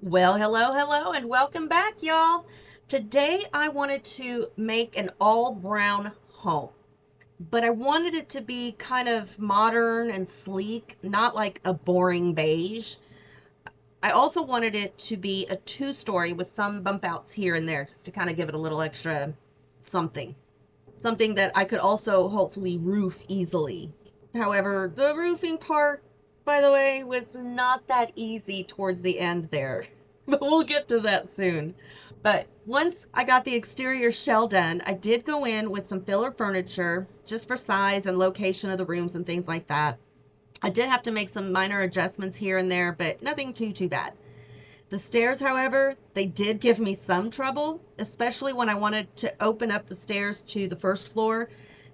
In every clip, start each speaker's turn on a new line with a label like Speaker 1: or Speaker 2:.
Speaker 1: Well, hello, and welcome back, y'all. Today I wanted to make an all brown home, but I wanted it to be kind of modern and sleek, not like a boring beige. I also wanted it to be a two-story with some bump outs here and there just to kind of give it a little extra something. Something that I could also hopefully roof easily. However, the roofing part, by the way, was not that easy towards the end there. But we'll get to that soon. But once I got the exterior shell done, I did go in with some filler furniture just for size and location of the rooms and things like that. I did have to make some minor adjustments here and there, but nothing too bad. The stairs, however, they did give me some trouble, especially when I wanted to open up the stairs to the first floor.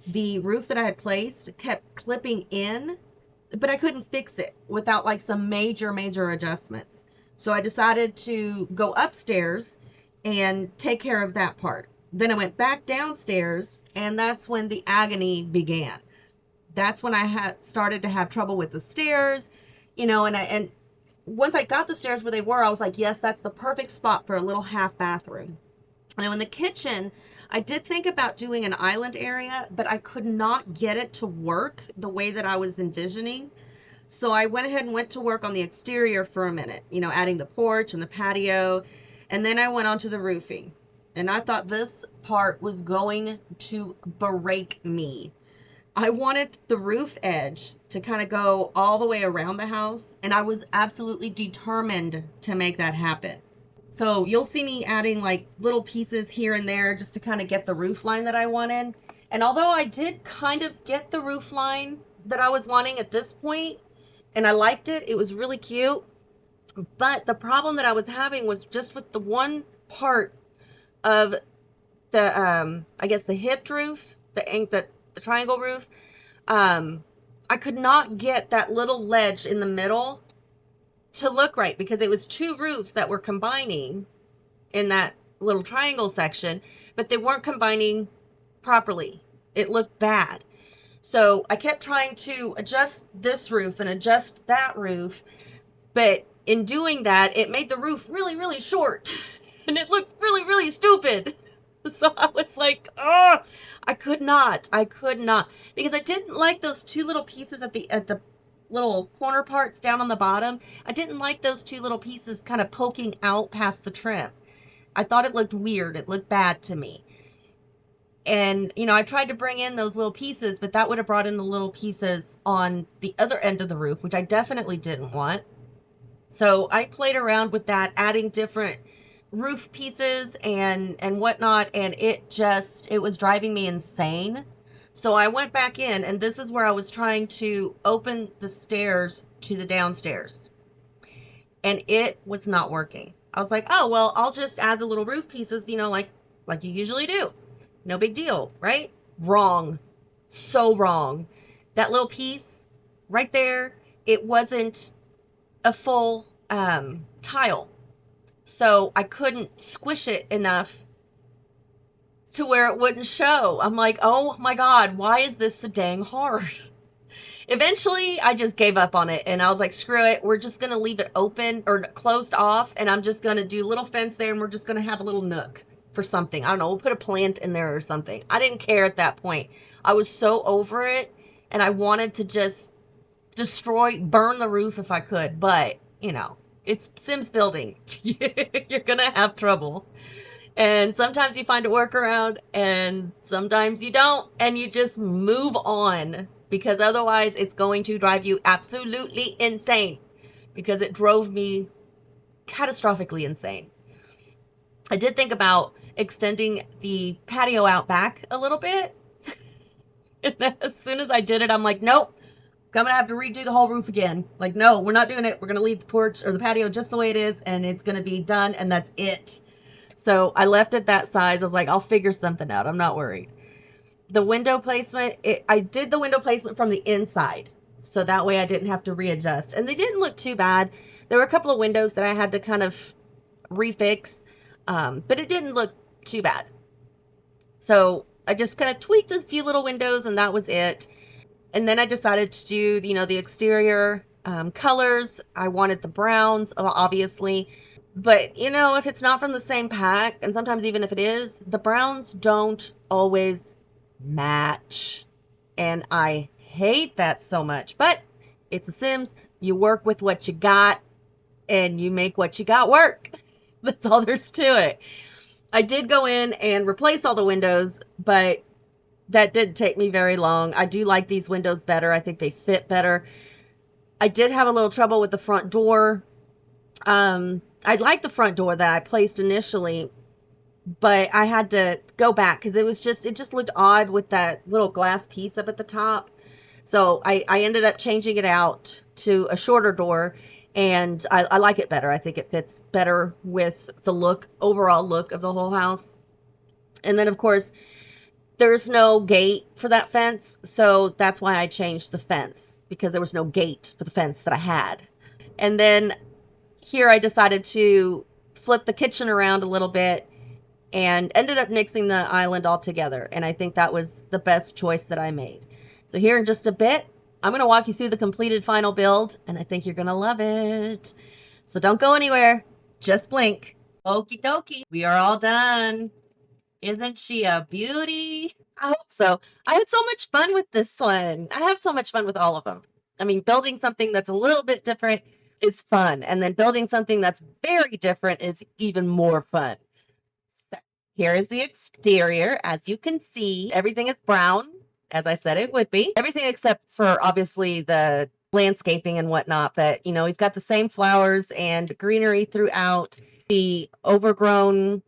Speaker 1: The roof that I had placed kept clipping in, but I couldn't fix it without like some major adjustments. So I decided to go upstairs and take care of that part. Then I went back downstairs, and that's when the agony began. That's when I had started to have trouble with the stairs, and once I got the stairs where they were, I was like, yes, that's the perfect spot for a little half bathroom. Now in the kitchen, I did think about doing an island area, but I could not get it to work the way that I was envisioning. So I went ahead and went to work on the exterior for a minute, adding the porch and the patio. And then I went on to the roofing. And I thought this part was going to break me. I wanted the roof edge to kind of go all the way around the house, and I was absolutely determined to make that happen. So you'll see me adding like little pieces here and there just to kind of get the roof line that I wanted. And although I did kind of get the roof line that I was wanting at this point, and I liked it, it was really cute, but the problem that I was having was just with the one part of the I guess the hipped roof, the triangle roof. I could not get that little ledge in the middle to look right because it was two roofs that were combining in that little triangle section, but they weren't combining properly. It looked bad. So I kept trying to adjust this roof and adjust that roof, but in doing that, it made the roof really short and it looked really stupid. So I was like, oh, I could not, because I didn't like those two little pieces at the little corner parts down on the bottom. I didn't like those two little pieces kind of poking out past the trim. I thought it looked weird. It looked bad to me. And, I tried to bring in those little pieces, but that would have brought in the little pieces on the other end of the roof, which I definitely didn't want. So I played around with that, adding different roof pieces and whatnot, and it was driving me insane. So I went back in, and this is where I was trying to open the stairs to the downstairs, and it was not working. I was like, oh well, I'll just add the little roof pieces, like you usually do. No big deal, right? Wrong. So wrong. That little piece right there, it wasn't a full tile. So I couldn't squish it enough to where it wouldn't show. I'm like, oh my God, why is this so dang hard? Eventually, I just gave up on it and I was like, screw it. We're just going to leave it open or closed off, and I'm just going to do a little fence there, and we're just going to have a little nook for something. I don't know. We'll put a plant in there or something. I didn't care at that point. I was so over it, and I wanted to just burn the roof if I could, but it's Sims building. You're gonna have trouble. And sometimes you find a workaround and sometimes you don't, and you just move on, because otherwise it's going to drive you absolutely insane, because it drove me catastrophically insane. I did think about extending the patio out back a little bit. And as soon as I did it, I'm like, nope, I'm gonna have to redo the whole roof again. Like, no, we're not doing it. We're gonna leave the porch or the patio just the way it is, and it's gonna be done, and that's it. So I left it that size. I was like, I'll figure something out. I'm not worried. The window placement, I did the window placement from the inside, so that way I didn't have to readjust. And they didn't look too bad. There were a couple of windows that I had to kind of refix, but it didn't look too bad. So I just kind of tweaked a few little windows, and that was it. And then I decided to do, the exterior colors. I wanted the browns, obviously. But you know, if it's not from the same pack, and sometimes even if it is, the browns don't always match. And I hate that so much. But it's The Sims. You work with what you got and you make what you got work. That's all there's to it. I did go in and replace all the windows, but that didn't take me very long. I do like these windows better. I think they fit better. I did have a little trouble with the front door. I like the front door that I placed initially, but I had to go back because it just looked odd with that little glass piece up at the top. So I ended up changing it out to a shorter door, and I like it better. I think it fits better with the overall look of the whole house. And then, of course, there's no gate for that fence, so that's why I changed the fence, because there was no gate for the fence that I had. And then here I decided to flip the kitchen around a little bit and ended up nixing the island altogether. And I think that was the best choice that I made. So here in just a bit, I'm going to walk you through the completed final build, and I think you're going to love it. So don't go anywhere. Just blink. Okie dokie. We are all done. Isn't she a beauty? I hope so. I had so much fun with this one. I have so much fun with all of them. I mean, building something that's a little bit different is fun. And then building something that's very different is even more fun. So here is the exterior. As you can see, everything is brown, as I said it would be. Everything except for obviously the landscaping and whatnot. But, you know, we've got the same flowers and greenery throughout. The overgrown,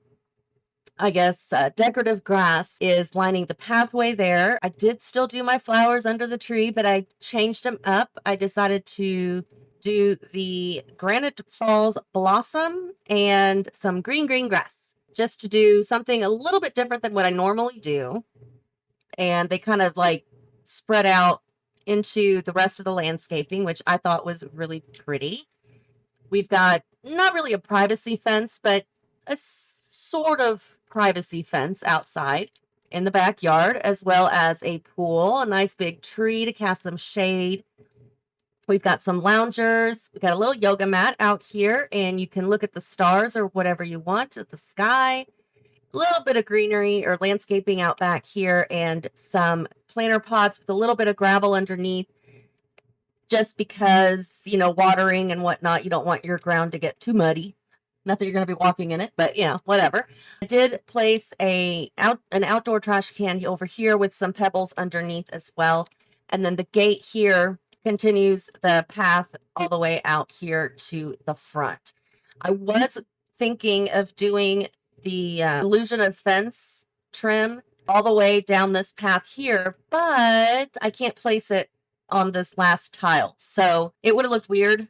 Speaker 1: I guess, decorative grass is lining the pathway there. I did still do my flowers under the tree, but I changed them up. I decided to do the Granite Falls blossom and some green grass, just to do something a little bit different than what I normally do. And they kind of like spread out into the rest of the landscaping, which I thought was really pretty. We've got not really a privacy fence, but a sort of privacy fence outside in the backyard, as well as a pool, a nice big tree to cast some shade. We've got some loungers. We've got a little yoga mat out here, and you can look at the stars or whatever you want at the sky. A little bit of greenery or landscaping out back here, and some planter pots with a little bit of gravel underneath, just because, you know, watering and whatnot, you don't want your ground to get too muddy. Not that you're going to be walking in it, but you know, whatever. I did place an outdoor trash can over here with some pebbles underneath as well. And then the gate here continues the path all the way out here to the front. I was thinking of doing the illusion of fence trim all the way down this path here, but I can't place it on this last tile. So it would have looked weird.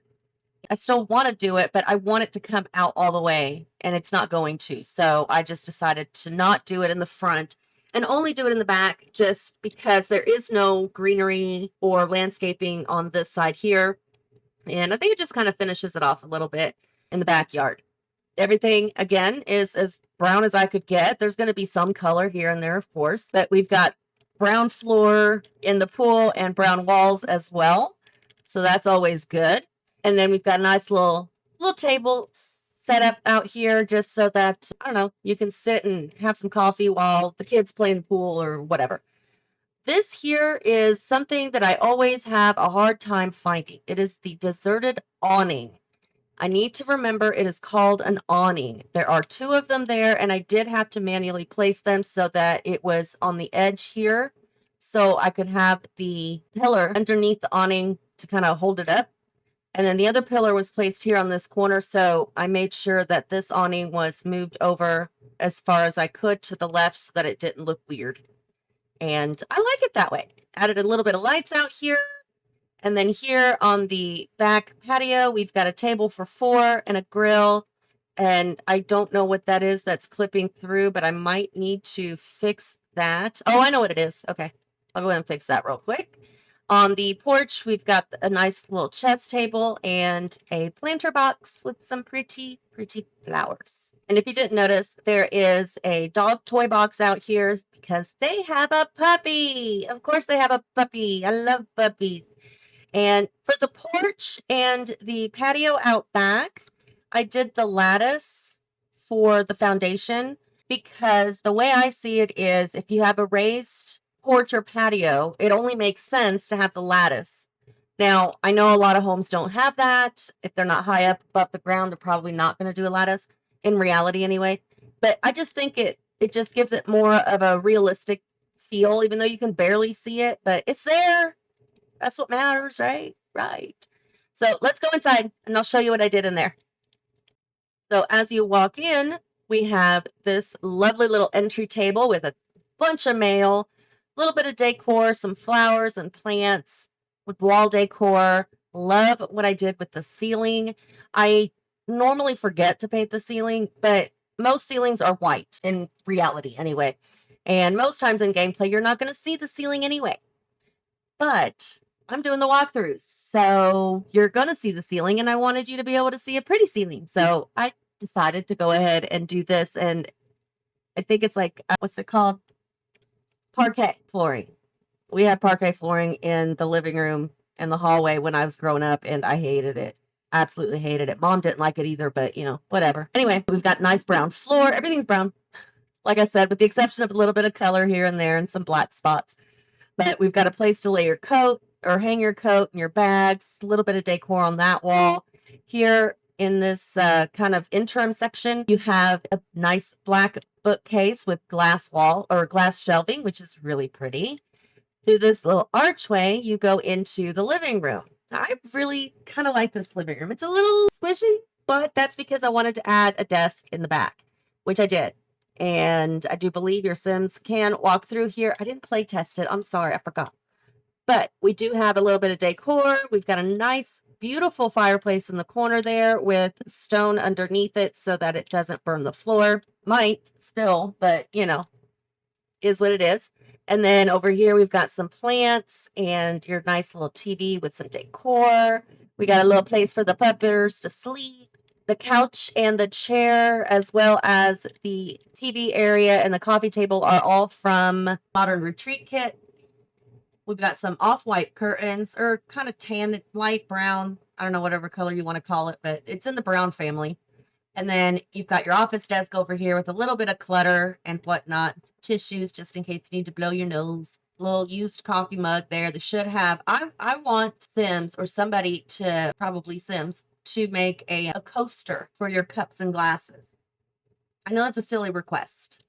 Speaker 1: I still want to do it, but I want it to come out all the way, and it's not going to. So I just decided to not do it in the front and only do it in the back, just because there is no greenery or landscaping on this side here. And I think it just kind of finishes it off a little bit in the backyard. Everything, again, is as brown as I could get. There's going to be some color here and there, of course, but we've got brown floor in the pool and brown walls as well. So that's always good. And then we've got a nice little table set up out here, just so that, I don't know, you can sit and have some coffee while the kids play in the pool or whatever. This here is something that I always have a hard time finding. It is the deserted awning. I need to remember it is called an awning. There are two of them there, and I did have to manually place them so that it was on the edge here, so I could have the pillar underneath the awning to kind of hold it up. And then the other pillar was placed here on this corner, so I made sure that this awning was moved over as far as I could to the left so that it didn't look weird. And I like it that way. Added a little bit of lights out here. And then here on the back patio, we've got a table for four and a grill. And I don't know what that is that's clipping through, but I might need to fix that. Oh, I know what it is. Okay. I'll go ahead and fix that real quick. On the porch, we've got a nice little chess table and a planter box with some pretty flowers. And if you didn't notice, there is a dog toy box out here because they have a puppy. Of course they have a puppy. I love puppies. And for the porch and the patio out back, I did the lattice for the foundation because the way I see it is if you have a raised porch or patio, it only makes sense to have the lattice. Now, I know a lot of homes don't have that. If they're not high up above the ground, they're probably not going to do a lattice in reality anyway. But I just think it just gives it more of a realistic feel, even though you can barely see it, but it's there. That's what matters, right? Right. So let's go inside and I'll show you what I did in there. So as you walk in, we have this lovely little entry table with a bunch of mail, a little bit of decor, some flowers and plants with wall decor. Love what I did with the ceiling. I normally forget to paint the ceiling, but most ceilings are white in reality anyway. And most times in gameplay, you're not going to see the ceiling anyway. But I'm doing the walkthroughs, so you're going to see the ceiling, and I wanted you to be able to see a pretty ceiling. So I decided to go ahead and do this, and I think it's like, what's it called? Parquet flooring. We had parquet flooring in the living room and the hallway when I was growing up, and I hated it. Absolutely hated it. Mom didn't like it either, but whatever. Anyway, we've got nice brown floor. Everything's brown, like I said, with the exception of a little bit of color here and there and some black spots. But we've got a place to lay your coat or hang your coat and your bags, a little bit of decor on that wall. Here in this kind of interim section, you have a nice black bookcase with glass wall or glass shelving, which is really pretty. Through this little archway, you go into the living room. I really kind of like this living room. It's a little squishy, but that's because I wanted to add a desk in the back, which I did. And I do believe your Sims can walk through here. I didn't play test it. I'm sorry, I forgot. But we do have a little bit of decor. We've got a nice, beautiful fireplace in the corner there with stone underneath it so that it doesn't burn the floor. Might still, but is what it is. And then over here, we've got some plants and your nice little TV with some decor. We got a little place for the puppers to sleep. The couch and the chair, as well as the TV area and the coffee table, are all from Modern Retreat Kit. We've got some off-white curtains, or kind of tan, light brown. I don't know, whatever color you want to call it, but it's in the brown family. And then you've got your office desk over here with a little bit of clutter and whatnot. Tissues, just in case you need to blow your nose. Little used coffee mug there that should have. I want Sims or somebody to, probably Sims, to make a coaster for your cups and glasses. I know that's a silly request,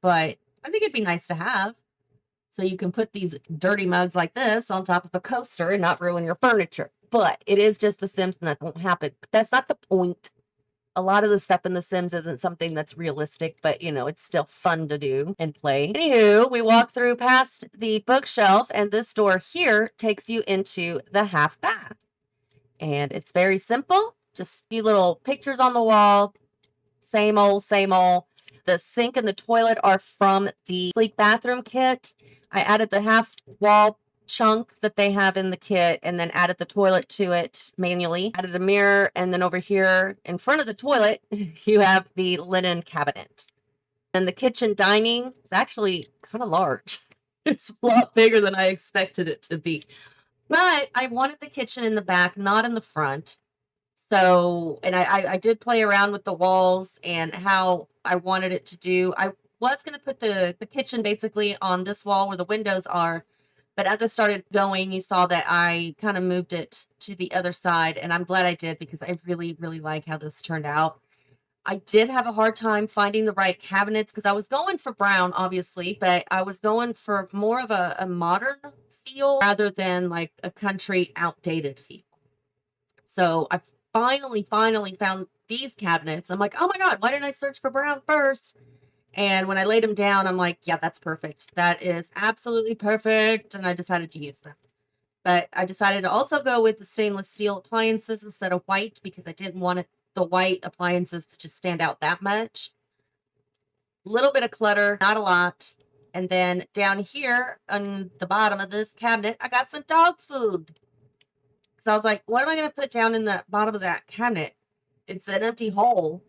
Speaker 1: but I think it'd be nice to have. So you can put these dirty mugs like this on top of a coaster and not ruin your furniture. But it is just The Sims and that won't happen. But that's not the point. A lot of the stuff in The Sims isn't something that's realistic, but it's still fun to do and play. Anywho, we walk through past the bookshelf, and this door here takes you into the half bath. And it's very simple. Just a few little pictures on the wall. Same old, same old. The sink and the toilet are from the sleek bathroom kit. I added the half wall chunk that they have in the kit and then added the toilet to it manually. Added a mirror, and then over here in front of the toilet, you have the linen cabinet. And the kitchen dining is actually kind of large. It's a lot bigger than I expected it to be. But I wanted the kitchen in the back, not in the front. So, and I did play around with the walls and how I wanted it to do. I was going to put the kitchen basically on this wall where the windows are. But as I started going, you saw that I kind of moved it to the other side. And I'm glad I did because I really, really like how this turned out. I did have a hard time finding the right cabinets because I was going for brown, obviously, but I was going for more of a modern feel rather than like a country outdated feel. So I finally found these cabinets. I'm like, oh my God, why didn't I search for brown first? And when I laid them down, I'm like, yeah, that's perfect. That is absolutely perfect. And I decided to use them. But I decided to also go with the stainless steel appliances instead of white because I didn't want the white appliances to just stand out that much. A little bit of clutter, not a lot. And then down here on the bottom of this cabinet, I got some dog food. So I was like, what am I going to put down in the bottom of that cabinet? It's an empty hole.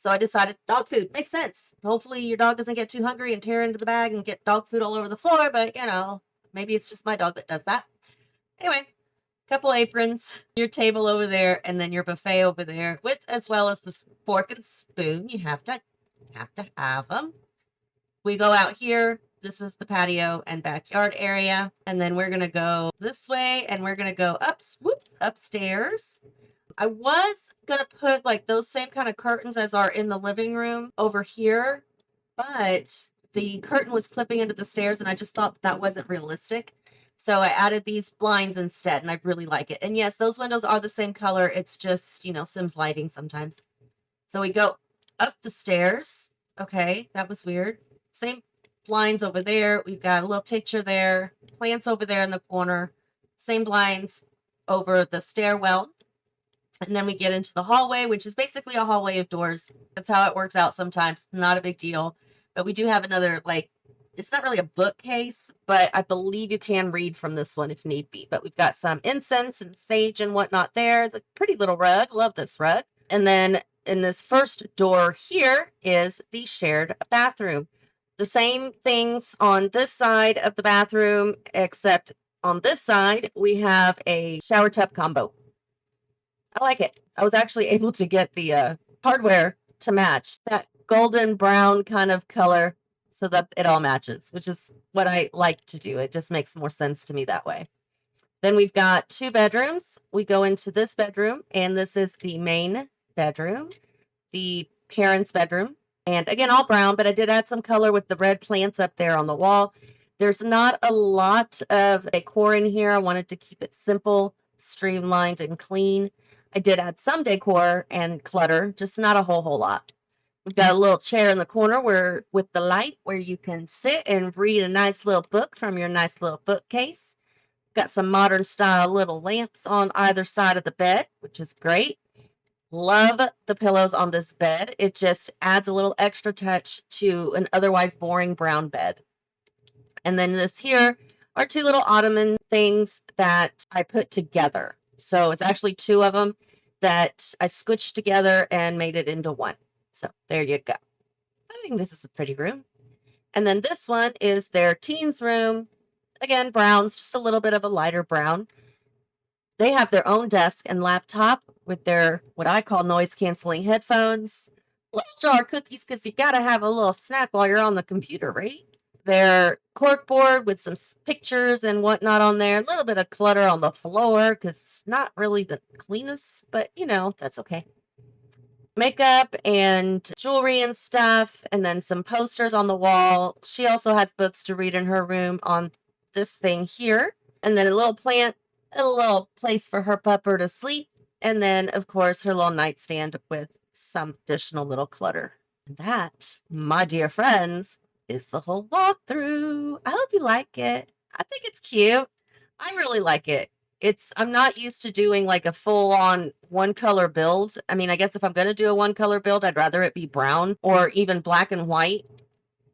Speaker 1: So I decided dog food makes sense. Hopefully your dog doesn't get too hungry and tear into the bag and get dog food all over the floor. But, maybe it's just my dog that does that. Anyway, couple aprons, your table over there, and then your buffet over there, with as well as the fork and spoon. You have to have them. We go out here. This is the patio and backyard area, and then we're gonna go this way, and we're gonna go upstairs. I was gonna put like those same kind of curtains as are in the living room over here, but the curtain was clipping into the stairs, and I just thought that wasn't realistic. So I added these blinds instead, and I really like it. And yes, those windows are the same color. It's just, Sims lighting sometimes. So we go up the stairs. Okay, that was weird. Same blinds over there. We've got a little picture there. Plants over there in the corner. Same blinds over the stairwell. And then we get into the hallway, which is basically a hallway of doors. That's how it works out sometimes. Not a big deal. But we do have another, it's not really a bookcase, but I believe you can read from this one if need be. But we've got some incense and sage and whatnot there. The pretty little rug. Love this rug. And then in this first door here is the shared bathroom. The same things on this side of the bathroom, except on this side, we have a shower tub combo. I like it. I was actually able to get the hardware to match that golden brown kind of color so that it all matches, which is what I like to do. It just makes more sense to me that way. Then we've got 2 bedrooms. We go into this bedroom, and this is the main bedroom, the parents' bedroom. And again, all brown, but I did add some color with the red plants up there on the wall. There's not a lot of decor in here. I wanted to keep it simple, streamlined, and clean. I did add some decor and clutter, just not a whole lot. We've got a little chair in the corner with the light where you can sit and read a nice little book from your nice little bookcase. Got some modern style little lamps on either side of the bed, which is great. Love the pillows on this bed. It just adds a little extra touch to an otherwise boring brown bed. And then this here are 2 little ottoman things that I put together. So it's actually 2 of them that I squished together and made it into one. So there you go. I think this is a pretty room. And then this one is their teens room. Again, browns, just a little bit of a lighter brown. They have their own desk and laptop with their, what I call noise canceling headphones. Little jar of cookies because you got to have a little snack while you're on the computer, right? Their corkboard with some pictures and whatnot on there. A little bit of clutter on the floor because it's not really the cleanest, but that's okay. Makeup and jewelry and stuff, and then some posters on the wall. She also has books to read in her room on this thing here. And then a little plant, a little place for her pupper to sleep. And then, of course, her little nightstand with some additional little clutter. And that, my dear friends, is the whole walkthrough. I hope you like it. I think it's cute. I really like it. I'm not used to doing like a full on one color build. I mean, I guess if I'm going to do a one color build, I'd rather it be brown or even black and white.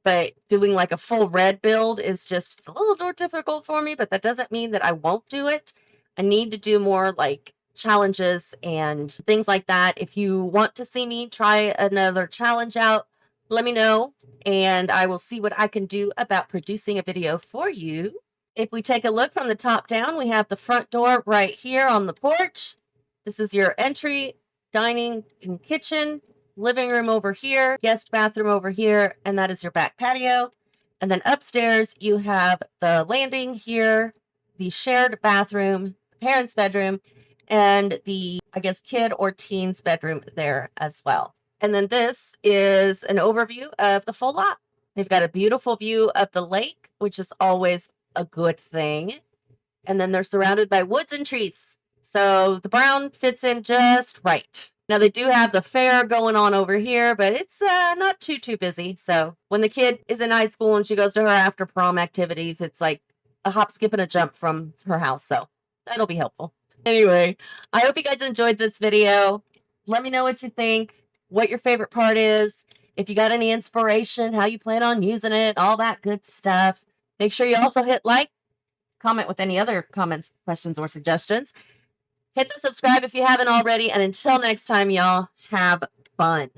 Speaker 1: But doing like a full red build is just a little more difficult for me, but that doesn't mean that I won't do it. I need to do more like challenges and things like that. If you want to see me try another challenge out, let me know, and I will see what I can do about producing a video for you. If we take a look from the top down, we have the front door right here on the porch. This is your entry, dining and kitchen, living room over here, guest bathroom over here, and that is your back patio. And then upstairs, you have the landing here, the shared bathroom, parents' bedroom, and the, I guess, kid or teen's bedroom there as well. And then this is an overview of the full lot. They've got a beautiful view of the lake, which is always a good thing. And then they're surrounded by woods and trees. So the brown fits in just right. Now they do have the fair going on over here, but it's not too busy. So when the kid is in high school and she goes to her after prom activities, it's like a hop, skip, and a jump from her house. So that'll be helpful. Anyway, I hope you guys enjoyed this video. Let me know what you think, what your favorite part is, if you got any inspiration, how you plan on using it, all that good stuff. Make sure you also hit like, comment with any other comments, questions, or suggestions. Hit the subscribe if you haven't already. And until next time, y'all, have fun.